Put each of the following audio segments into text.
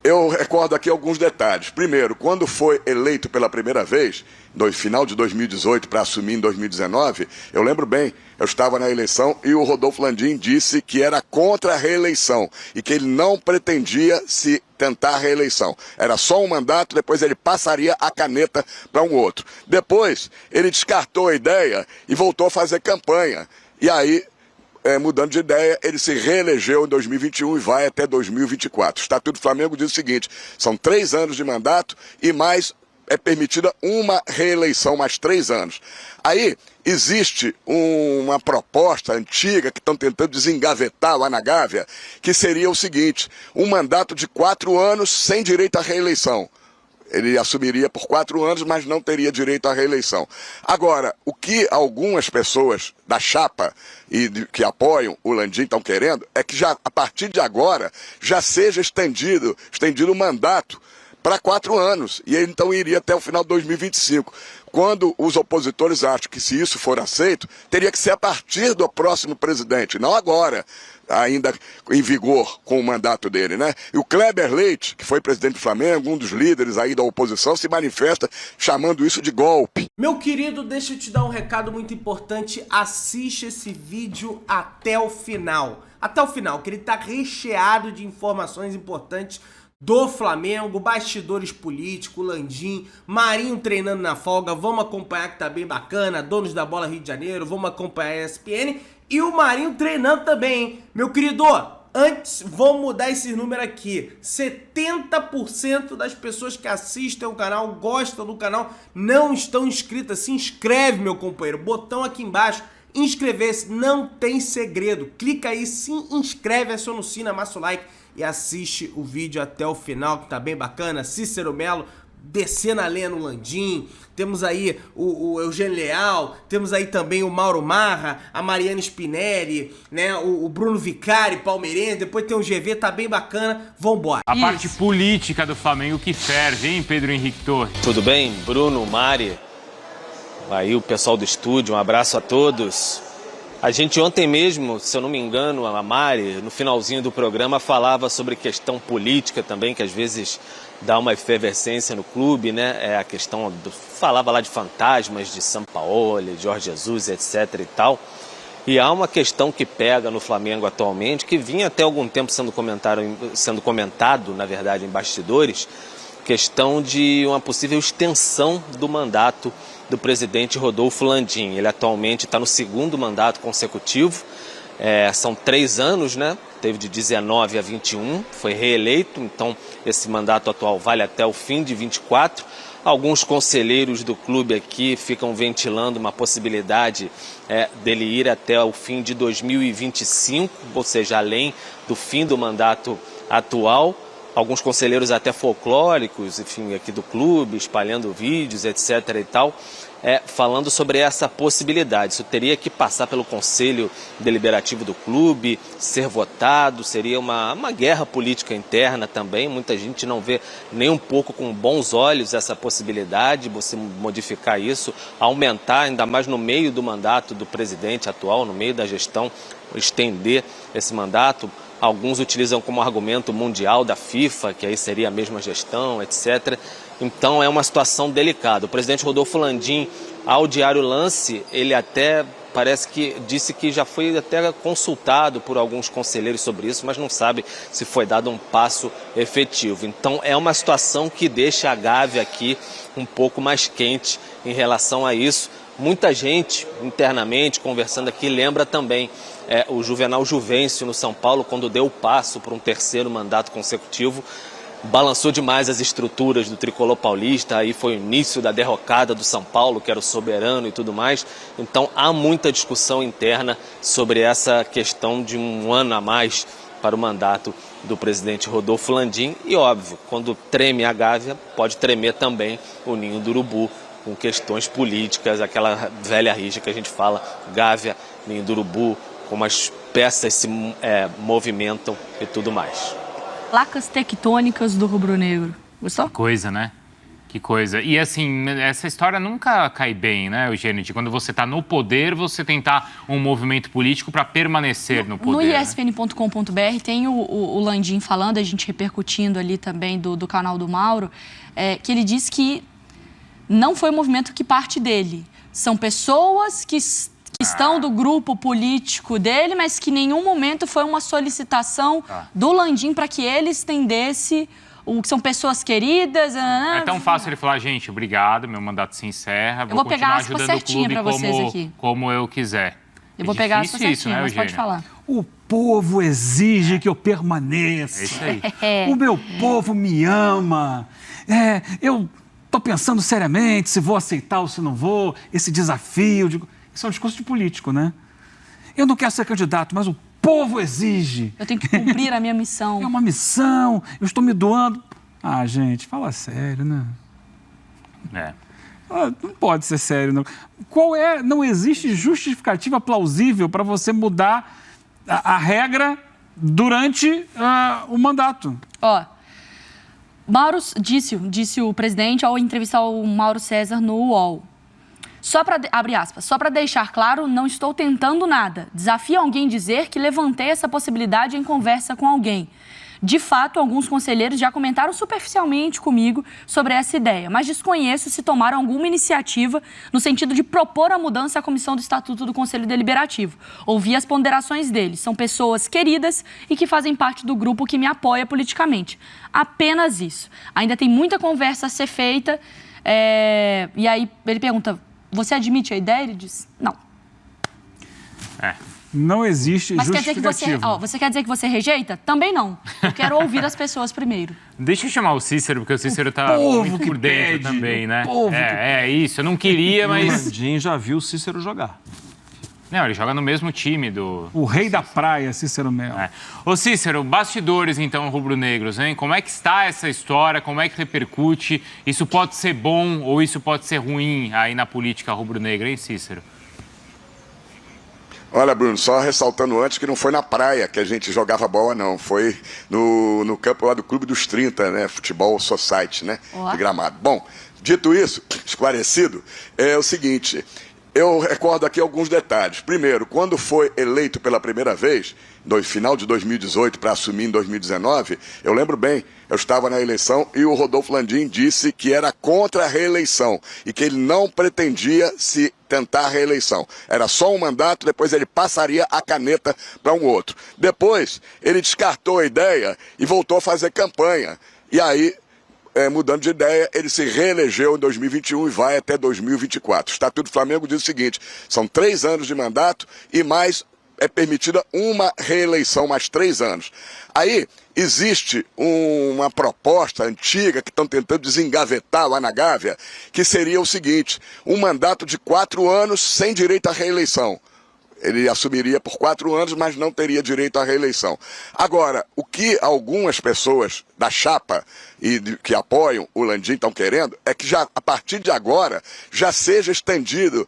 eu recordo aqui alguns detalhes. Primeiro, quando foi eleito pela primeira vez, no final de 2018 para assumir em 2019, eu lembro bem, eu estava na eleição e o Rodolfo Landim disse que era contra a reeleição e que ele não pretendia se tentar a reeleição. Era só um mandato, depois ele passaria a caneta para um outro. Depois, ele descartou a ideia e voltou a fazer campanha. E aí, mudando de ideia, ele se reelegeu em 2021 e vai até 2024. O Estatuto do Flamengo diz o seguinte: são 3 anos de mandato e mais é permitida uma reeleição, mais 3 anos. Aí existe uma proposta antiga que estão tentando desengavetar lá na Gávea, que seria o seguinte: um mandato de 4 anos sem direito à reeleição. Ele assumiria por 4 anos, mas não teria direito à reeleição. Agora, o que algumas pessoas da chapa que apoiam o Landim estão querendo é que já, a partir de agora já seja estendido o mandato para 4 anos. E ele então iria até o final de 2025. Quando os opositores acham que, se isso for aceito, teria que ser a partir do próximo presidente, não agora, ainda em vigor com o mandato dele, né? E o Kleber Leite, que foi presidente do Flamengo, um dos líderes aí da oposição, se manifesta chamando isso de golpe. Meu querido, deixa eu te dar um recado muito importante. Assiste esse vídeo até o final. Até o final, que ele tá recheado de informações importantes do Flamengo, bastidores políticos, Landim, Marinho treinando na folga, vamos acompanhar que tá bem bacana, donos da bola Rio de Janeiro, vamos acompanhar a ESPN e o Marinho treinando também, hein? Meu querido, antes, vamos mudar esse número aqui, 70% das pessoas que assistem o canal, gostam do canal, não estão inscritas. Se inscreve, meu companheiro, botão aqui embaixo, inscrever-se, não tem segredo, clica aí, se inscreve, aciona o sino, amassa o like e assiste o vídeo até o final, que tá bem bacana. Cícero Melo descendo a lenha no Landim, temos aí o Eugênio Leal, temos aí também o Mauro Marra, a Mariana Spinelli, né, o Bruno Vicari, palmeirense, depois tem o GV, tá bem bacana, vambora. A parte política do Flamengo que ferve, hein, Pedro Henrique Torres? Tudo bem? Bruno, Mari, aí o pessoal do estúdio, um abraço a todos. A gente ontem mesmo, se eu não me engano, a Mari, no finalzinho do programa, falava sobre questão política também, que às vezes dá uma efervescência no clube, né? É a questão falava lá de fantasmas de Sampaoli, Jorge Jesus, etc e tal. E há uma questão que pega no Flamengo atualmente, que vinha até algum tempo sendo comentado, na verdade, em bastidores, questão de uma possível extensão do mandato do presidente Rodolfo Landim. Ele atualmente está no 2º mandato consecutivo, são 3 anos, né? Teve de 19 a 21, foi reeleito, então esse mandato atual vale até o fim de 24. Alguns conselheiros do clube aqui ficam ventilando uma possibilidade dele ir até o fim de 2025, ou seja, além do fim do mandato atual. Alguns conselheiros até folclóricos, enfim, aqui do clube, espalhando vídeos, etc e tal, falando sobre essa possibilidade. Isso teria que passar pelo Conselho Deliberativo do clube, ser votado, seria uma guerra política interna também. Muita gente não vê nem um pouco com bons olhos essa possibilidade, você modificar isso, aumentar, ainda mais no meio do mandato do presidente atual, no meio da gestão, estender esse mandato. Alguns utilizam como argumento mundial da FIFA, que aí seria a mesma gestão, etc. Então é uma situação delicada. O presidente Rodolfo Landim, ao Diário Lance, ele até parece que disse que já foi até consultado por alguns conselheiros sobre isso, mas não sabe se foi dado um passo efetivo. Então é uma situação que deixa a Gávea aqui um pouco mais quente em relação a isso. Muita gente, internamente, conversando aqui, lembra também o Juvenal Juvencio no São Paulo, quando deu o passo para um 3º mandato consecutivo. Balançou demais as estruturas do tricolor paulista, aí foi o início da derrocada do São Paulo, que era o soberano e tudo mais. Então há muita discussão interna sobre essa questão de um ano a mais para o mandato do presidente Rodolfo Landim. E óbvio, quando treme a Gávea, pode tremer também o ninho do urubu, com questões políticas, aquela velha rixa que a gente fala, Gávea, ninho do urubu, como as peças se movimentam e tudo mais. Placas tectônicas do rubro-negro. Gostou? Coisa, né? Que coisa. E assim, essa história nunca cai bem, né, Eugênio? De quando você está no poder, você tentar um movimento político para permanecer no poder. No ESPN.com.br tem o Landim falando, a gente repercutindo ali também do canal do Mauro, que ele diz que não foi um movimento que parte dele. São pessoas que estão do grupo político dele, mas que em nenhum momento foi uma solicitação do Landim para que ele estendesse... que são pessoas queridas... É tão fácil ele falar, gente, obrigado, meu mandato se encerra, vou pegar continuar aspas ajudando o certinha clube para vocês aqui. Como eu quiser. Eu vou pegar aspas certinha, isso, né, mas pode falar. O povo exige que eu permaneça. É isso aí. O meu povo me ama. Eu estou pensando seriamente se vou aceitar ou se não vou, esse desafio. Isso é um discurso de político, né? Eu não quero ser candidato, mas o povo exige. Eu tenho que cumprir a minha missão. É uma missão, eu estou me doando. Ah, gente, fala sério, né? Não pode ser sério, não. Não existe justificativa plausível para você mudar a regra durante o mandato. Mauro disse o presidente ao entrevistar o Mauro César no UOL. Abre aspas, só para deixar claro, não estou tentando nada. Desafio alguém dizer que levantei essa possibilidade em conversa com alguém. De fato, alguns conselheiros já comentaram superficialmente comigo sobre essa ideia, mas desconheço se tomaram alguma iniciativa no sentido de propor a mudança à comissão do Estatuto do Conselho Deliberativo. Ouvi as ponderações deles. São pessoas queridas e que fazem parte do grupo que me apoia politicamente. Apenas isso. Ainda tem muita conversa a ser feita. E aí ele pergunta... Você admite a ideia? Ele diz, não. Não existe Mas justificativa. você quer dizer que você rejeita? Também não. Eu quero ouvir as pessoas primeiro. Deixa eu chamar o Cícero, porque o Cícero está muito por dentro também, né? Isso. Eu não queria, mas... O Landim já viu o Cícero jogar. Não, ele joga no mesmo time do... O rei da praia, Cícero Melo. Ô Cícero, bastidores então rubro-negros, hein? Como é que está essa história? Como é que repercute? Isso pode ser bom ou isso pode ser ruim aí na política rubro-negra, hein, Cícero? Olha, Bruno, só ressaltando antes que não foi na praia que a gente jogava bola, não. Foi no campo lá do Clube dos 30, né? Futebol Society, né? De Gramado. Bom, dito isso, esclarecido, é o seguinte... Eu recordo aqui alguns detalhes. Primeiro, quando foi eleito pela primeira vez, no final de 2018 para assumir em 2019, eu lembro bem, eu estava na eleição e o Rodolfo Landim disse que era contra a reeleição e que ele não pretendia se tentar a reeleição. Era só um mandato, depois ele passaria a caneta para um outro. Depois, ele descartou a ideia e voltou a fazer campanha. E aí... mudando de ideia, ele se reelegeu em 2021 e vai até 2024. O Estatuto do Flamengo diz o seguinte, são 3 anos de mandato e mais é permitida uma reeleição, mais 3 anos. Aí existe uma proposta antiga que estão tentando desengavetar lá na Gávea, que seria o seguinte, um mandato de 4 anos sem direito à reeleição. Ele assumiria por 4 anos, mas não teria direito à reeleição. Agora, o que algumas pessoas da chapa que apoiam o Landim estão querendo é que já, a partir de agora já seja estendido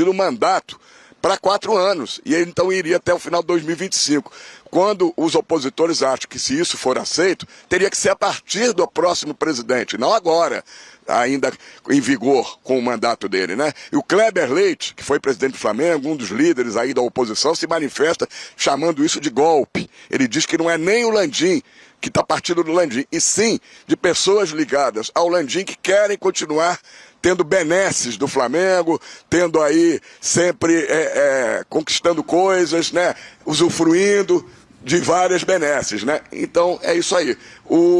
o mandato para 4 anos. E ele então iria até o final de 2025. Quando os opositores acham que se isso for aceito, teria que ser a partir do próximo presidente, não agora, ainda em vigor com o mandato dele, né? E o Kleber Leite, que foi presidente do Flamengo, um dos líderes aí da oposição, se manifesta chamando isso de golpe. Ele diz que não é nem o Landim que está partindo do Landim, e sim de pessoas ligadas ao Landim que querem continuar tendo benesses do Flamengo, tendo aí sempre conquistando coisas, né? Usufruindo de várias benesses, né? Então é isso aí.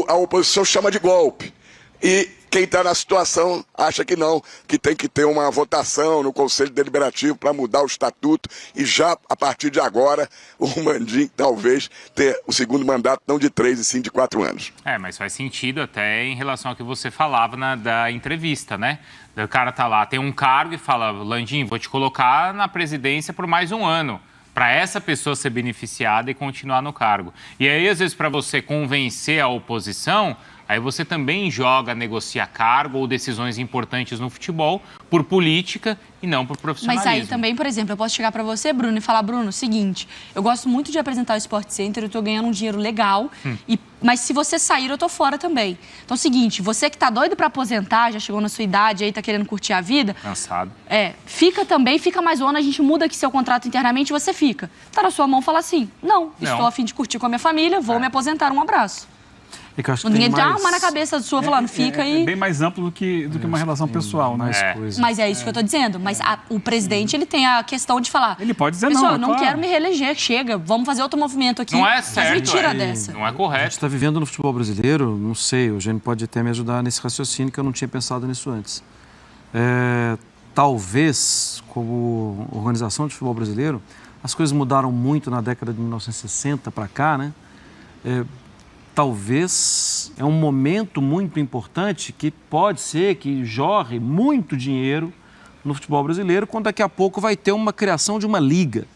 A oposição chama de golpe. E quem está na situação acha que não, que tem que ter uma votação no Conselho Deliberativo para mudar o estatuto e já, a partir de agora, o Landim talvez ter o segundo mandato não de 3 e sim de 4 anos. Mas faz sentido até em relação ao que você falava da entrevista, né? O cara tá lá, tem um cargo e fala, Landim, vou te colocar na presidência por mais 1 ano. Para essa pessoa ser beneficiada e continuar no cargo. E aí, às vezes, para você convencer a oposição, aí você também negocia cargo ou decisões importantes no futebol por política e não por profissionalismo. Mas aí também, por exemplo, eu posso chegar para você, Bruno, e falar, Bruno, seguinte, eu gosto muito de apresentar o Sport Center, eu estou ganhando um dinheiro legal e Mas se você sair, eu tô fora também. Então é o seguinte, você que tá doido pra aposentar, já chegou na sua idade, aí tá querendo curtir a vida... Cansado. Fica também, fica mais um ano, a gente muda aqui seu contrato internamente e você fica. Tá na sua mão falar assim, não, estou a fim de curtir com a minha família, vou me aposentar, um abraço. É que eu acho que Ninguém tem mais... uma arma na cabeça sua falando, fica aí. É bem mais amplo do que uma relação pessoal, né? Mas é isso que eu tô dizendo. Mas o presidente, ele tem a questão de falar... Ele pode dizer pessoal, não, eu não quero me reeleger, chega, vamos fazer outro movimento aqui. Não é certo, Mas me tira dessa. Não é A gente correto. está vivendo no futebol brasileiro, não sei, o Eugênio pode até me ajudar nesse raciocínio, que eu não tinha pensado nisso antes. Talvez, como organização de futebol brasileiro, as coisas mudaram muito na década de 1960 para cá, né? Talvez é um momento muito importante que pode ser que jorre muito dinheiro no futebol brasileiro, quando daqui a pouco vai ter uma criação de uma liga.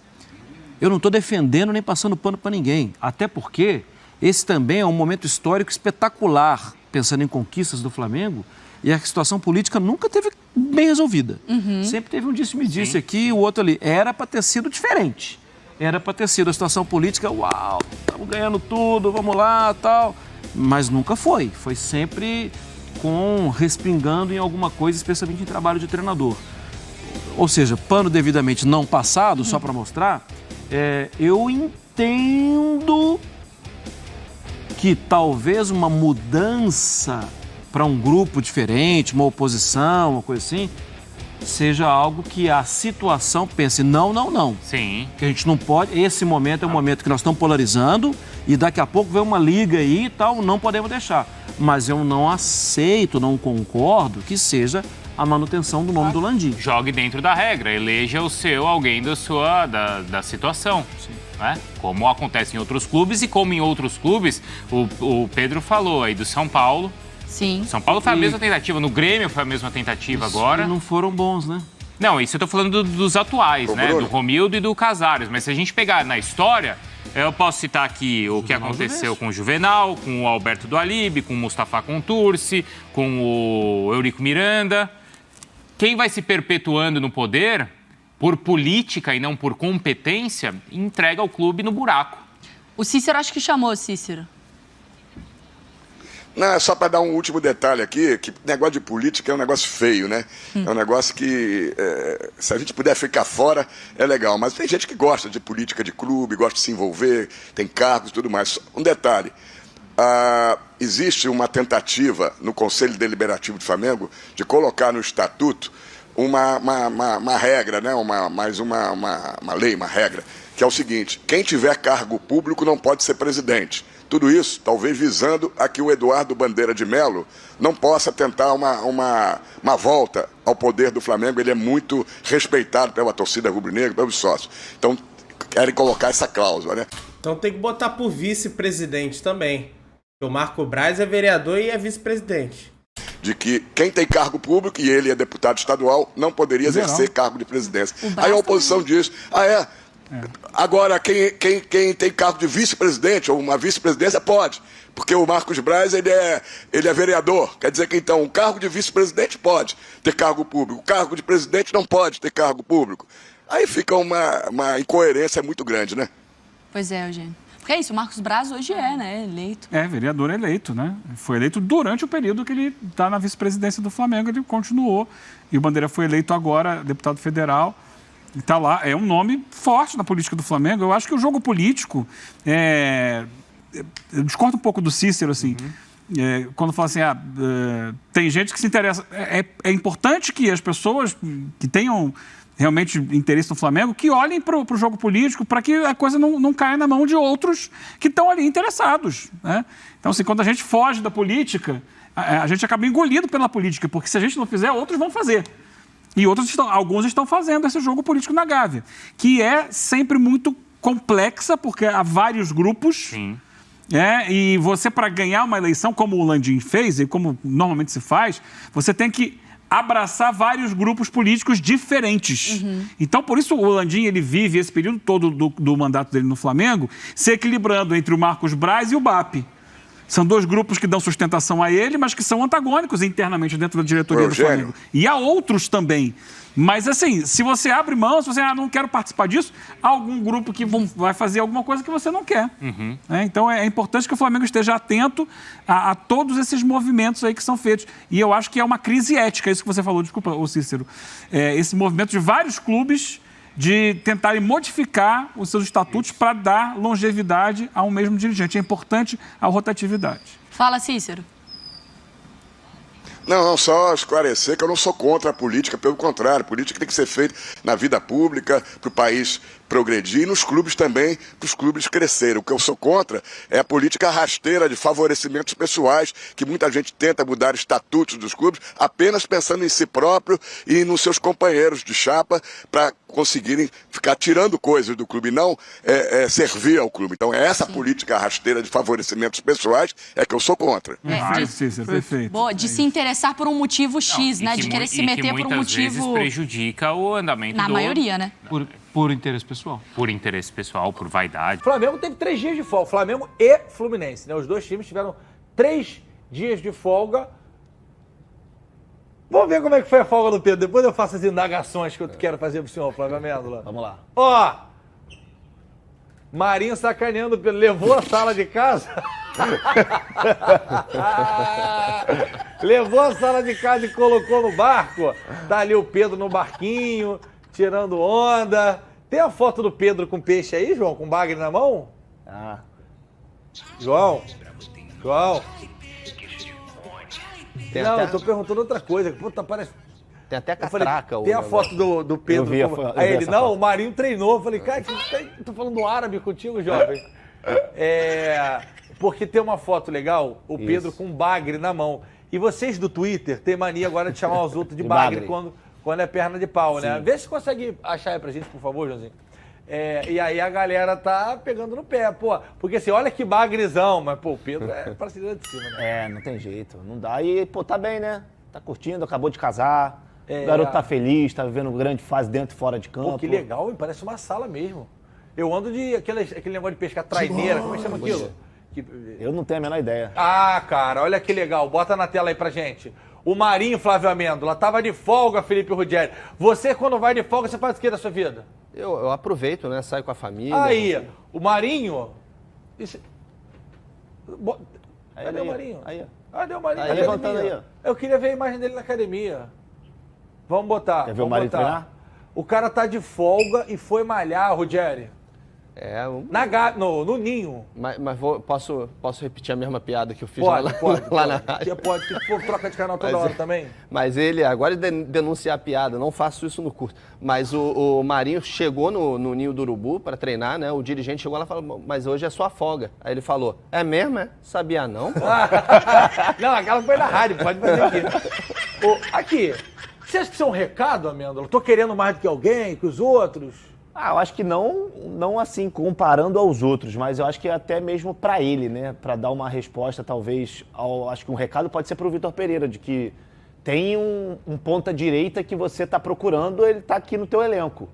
Eu não estou defendendo nem passando pano para ninguém, até porque esse também é um momento histórico espetacular, pensando em conquistas do Flamengo, e a situação política nunca teve bem resolvida. Sempre teve um disse-me-disse aqui, o outro ali. Era para ter sido diferente. Era para ter sido a situação política, uau, estamos ganhando tudo, vamos lá, tal. Mas nunca foi. Foi sempre respingando em alguma coisa, especialmente em trabalho de treinador. Ou seja, pano devidamente não passado, só para mostrar, eu entendo que talvez uma mudança para um grupo diferente, uma oposição, uma coisa assim, seja algo que a situação pense, não. Sim. Que a gente não pode, esse momento é um momento que nós estamos polarizando e daqui a pouco vem uma liga aí e tal, não podemos deixar. Mas eu não aceito, não concordo que seja a manutenção do nome do Landim. Jogue dentro da regra, eleja alguém da situação. Sim. Né? Como acontece em outros clubes e como em outros clubes, o Pedro falou aí do São Paulo. Sim. São Paulo foi a mesma tentativa, no Grêmio foi a mesma tentativa agora. E não foram bons, né? Não, isso eu tô falando dos atuais, né? Do Romildo e do Casares. Mas se a gente pegar na história, eu posso citar aqui o que aconteceu com o Juvenal, com o Alberto do Alibe, com o Mustafa Contursi, com o Eurico Miranda. Quem vai se perpetuando no poder, por política e não por competência, entrega o clube no buraco. O Cícero acho que chamou, Cícero. Não, só para dar um último detalhe aqui, que negócio de política é um negócio feio, né? É um negócio que, se a gente puder ficar fora, é legal. Mas tem gente que gosta de política de clube, gosta de se envolver, tem cargos e tudo mais. Um detalhe, existe uma tentativa no Conselho Deliberativo do Flamengo de colocar no estatuto uma regra, né? Uma lei, uma regra, que é o seguinte: quem tiver cargo público não pode ser presidente. Tudo isso, talvez visando a que o Eduardo Bandeira de Melo não possa tentar uma volta ao poder do Flamengo. Ele é muito respeitado pela torcida rubro-negra, pelos sócios. Então, querem colocar essa cláusula, né? Então tem que botar por vice-presidente também. O Marco Braz é vereador e é vice-presidente. De que quem tem cargo público, e ele é deputado estadual, não poderia exercer cargo de presidência. Aí a oposição diz, agora quem tem cargo de vice-presidente ou uma vice-presidência pode, porque o Marcos Braz ele é vereador, quer dizer que então o cargo de vice-presidente pode ter cargo público, o cargo de presidente não pode ter cargo público. Aí fica uma incoerência muito grande, né? Pois é, Eugênio. Porque é isso, o Marcos Braz hoje né, eleito. Vereador eleito, né? Foi eleito durante o período que ele está na vice-presidência do Flamengo, ele continuou. E o Bandeira foi eleito agora, deputado federal. Está lá, é um nome forte na política do Flamengo. Eu acho que o jogo político, eu discordo um pouco do Cícero, assim, quando fala assim, tem gente que se interessa. É importante que as pessoas que tenham realmente interesse no Flamengo, que olhem para o jogo político para que a coisa não caia na mão de outros que estão ali interessados, né? Então, assim, quando a gente foge da política, a gente acaba engolido pela política, porque se a gente não fizer, outros vão fazer. E alguns estão fazendo esse jogo político na Gávea, que é sempre muito complexa, porque há vários grupos. Sim. E você, para ganhar uma eleição, como o Landim fez, e como normalmente se faz, você tem que abraçar vários grupos políticos diferentes. Então, por isso, o Landim, ele vive esse período todo do mandato dele no Flamengo, se equilibrando entre o Marcos Braz e o BAP. São dois grupos que dão sustentação a ele, mas que são antagônicos internamente dentro da diretoria do Flamengo. E há outros também. Mas, assim, se você abre mão, se você não quer participar disso, há algum grupo que vai fazer alguma coisa que você não quer. Então, é importante que o Flamengo esteja atento a todos esses movimentos aí que são feitos. E eu acho que é uma crise ética, isso que você falou, desculpa, Cícero. Esse movimento de vários clubes de tentarem modificar os seus estatutos para dar longevidade a um mesmo dirigente. É importante a rotatividade. Fala, Cícero. Não, só esclarecer que eu não sou contra a política, pelo contrário, a política tem que ser feita na vida pública, para o país progredir e nos clubes também, para os clubes crescerem. O que eu sou contra é a política rasteira de favorecimentos pessoais, que muita gente tenta mudar estatutos dos clubes apenas pensando em si próprio e nos seus companheiros de chapa para conseguirem ficar tirando coisas do clube e não servir ao clube. Então, essa política rasteira de favorecimentos pessoais é que eu sou contra. Cícero, perfeito. Boa, de se interessar por um motivo X, né? De querer se meter por um motivo... vezes prejudica o andamento Na maioria, né? Por interesse pessoal. Por interesse pessoal, por vaidade. O Flamengo teve 3 dias de folga. Flamengo e Fluminense, né? Os dois times tiveram 3 dias de folga. Vamos ver como é que foi a folga do Pedro. Depois eu faço as indagações que eu quero fazer pro senhor, Flávio Amêndola. Vamos lá. Ó, Marinho sacaneando o Pedro. Levou a sala de casa. Levou a sala de casa e colocou no barco. Tá ali o Pedro no barquinho, tirando onda. Tem a foto do Pedro com peixe aí, João? Com bagre na mão? João. Não, eu tô perguntando outra coisa. Puta, parece... Tem até catraca. Tem a foto do Pedro. Aí ele, não, o Marinho treinou. Eu falei, cara, tô falando árabe contigo, jovem. Porque tem uma foto legal, o Pedro com bagre na mão. E vocês do Twitter têm mania agora de chamar os outros de bagre quando é perna de pau, né? Vê se consegue achar aí pra gente, por favor, Joãozinho. E aí a galera tá pegando no pé, pô. Porque assim, olha que bagrezão, mas pô, o Pedro é pra cima de cima, né? Não tem jeito, não dá. E, pô, tá bem, né? Tá curtindo, acabou de casar. O garoto tá feliz, tá vivendo grande fase dentro e fora de campo. Pô, que legal, hein? Parece uma sala mesmo. Eu ando de aquele negócio de pescar traineira, como é que chama aquilo? Eu não tenho a menor ideia. Ah, cara, olha que legal. Bota na tela aí pra gente. O Marinho, Flávio Amêndola, tava de folga, Felipe Ruggeri. Você, quando vai de folga, você faz o que da sua vida? Eu aproveito, né? Saio com a família. Aí, o Marinho... Cadê o Marinho? Aí, ó. Cadê o Marinho? Tá levantando aí, ó. Eu queria ver a imagem dele na academia. Vamos botar. Quer ver o Marinho treinar? O cara tá de folga e foi malhar, Ruggeri. No ninho. Mas posso repetir a mesma piada que eu fiz pode, lá na rádio? Pode, que troca de canal toda hora também. Mas ele, agora denunciar a piada, não faço isso no curso. Mas o Marinho chegou no ninho do urubu para treinar, né? O dirigente chegou lá e falou, mas hoje é sua folga. Aí ele falou, é mesmo, é? Sabia não? Não, aquela foi na rádio, pode fazer aqui. Aqui, você acha que isso é um recado, Amêndola? Tô querendo mais do que alguém, que os outros? Eu acho que não assim, comparando aos outros, mas eu acho que até mesmo para ele, né? Para dar uma resposta, talvez, acho que um recado pode ser para o Vitor Pereira, de que tem um ponta-direita que você está procurando, ele está aqui no teu elenco.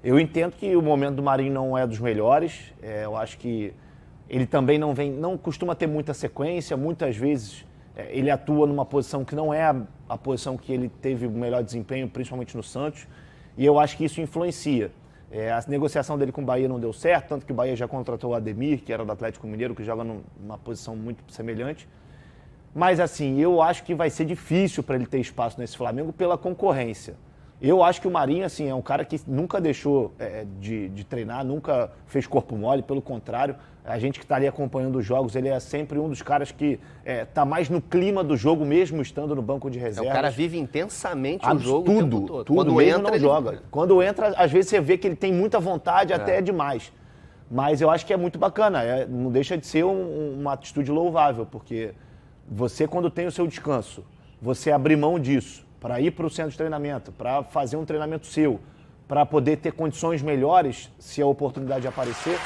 Eu entendo que o momento do Marinho não é dos melhores, eu acho que ele também não costuma ter muita sequência, muitas vezes ele atua numa posição que não é a posição que ele teve o melhor desempenho, principalmente no Santos, e eu acho que isso influencia. A negociação dele com o Bahia não deu certo, tanto que o Bahia já contratou o Ademir, que era do Atlético Mineiro, que joga numa posição muito semelhante. Mas assim, eu acho que vai ser difícil para ele ter espaço nesse Flamengo pela concorrência. Eu acho que o Marinho, assim, é um cara que nunca deixou de treinar, nunca fez corpo mole, pelo contrário. A gente que está ali acompanhando os jogos, ele é sempre um dos caras que está mais no clima do jogo, mesmo estando no banco de reservas. O cara vive intensamente o jogo tudo, o tempo todo. Tudo, quando mesmo entra, não joga. Quando entra, às vezes você vê que ele tem muita vontade, até é demais. Mas eu acho que é muito bacana, não deixa de ser uma atitude louvável, porque você, quando tem o seu descanso, você abrir mão disso para ir para o centro de treinamento, para fazer um treinamento seu, para poder ter condições melhores se a oportunidade aparecer.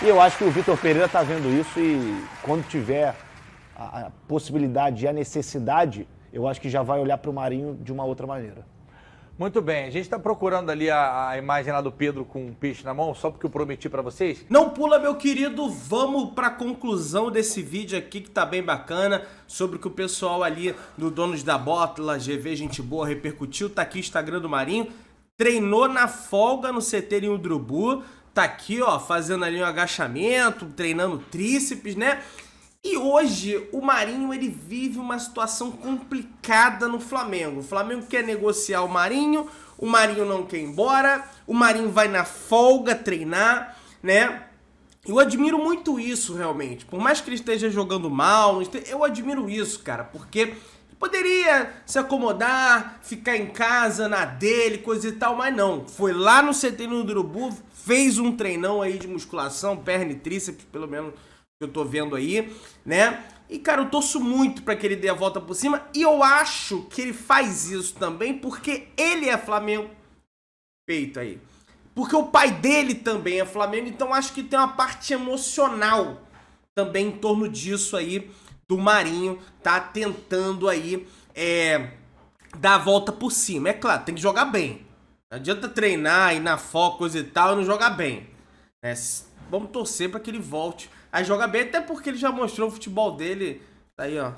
E eu acho que o Vitor Pereira está vendo isso e quando tiver a possibilidade e a necessidade, eu acho que já vai olhar para o Marinho de uma outra maneira. Muito bem, a gente está procurando ali a imagem lá do Pedro com um peixe na mão, só porque eu prometi para vocês. Não pula, meu querido, vamos para a conclusão desse vídeo aqui que tá bem bacana, sobre o que o pessoal ali do Donos da Bótula, GV Gente Boa, repercutiu. Tá aqui o Instagram do Marinho, treinou na folga no CT em Udrubu, tá aqui, ó, fazendo ali um agachamento, treinando tríceps, né? E hoje o Marinho, ele vive uma situação complicada no Flamengo. O Flamengo quer negociar o Marinho não quer ir embora, o Marinho vai na folga treinar, né? Eu admiro muito isso, realmente. Por mais que ele esteja jogando mal, eu admiro isso, cara, porque ele poderia se acomodar, ficar em casa, na dele, coisa e tal, mas não. Foi lá no CT no Urubu, fez um treinão aí de musculação, perna e tríceps, pelo menos que eu tô vendo aí, né? E, cara, eu torço muito pra que ele dê a volta por cima. E eu acho que ele faz isso também porque ele é Flamengo. Peito aí. Porque o pai dele também é Flamengo. Então, acho que tem uma parte emocional também em torno disso aí. Do Marinho tá tentando aí dar a volta por cima. É claro, tem que jogar bem. Não adianta treinar, ir na foco, coisa e tal, e não jogar bem. Né? Vamos torcer pra que ele volte a jogar bem, até porque ele já mostrou o futebol dele. Tá aí, ó.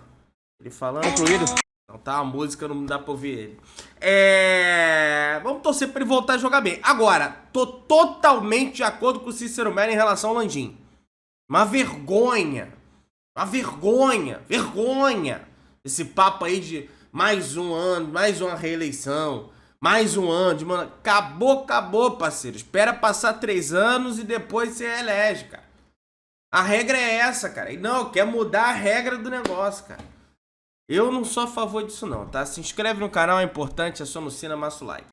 Ele falando. Incluído. Não tá, a música não dá pra ouvir ele. Vamos torcer pra ele voltar a jogar bem. Agora, tô totalmente de acordo com o Cícero Melo em relação ao Landim. Uma vergonha. Uma vergonha. Vergonha. Esse papo aí de mais um ano, mais uma reeleição. Mais um ano de mano. Acabou, parceiro. Espera passar 3 anos e depois você reelege, cara. A regra é essa, cara. E não, quer mudar a regra do negócio, cara. Eu não sou a favor disso não, tá? Se inscreve no canal, é importante, aciona o sino, amassa o like.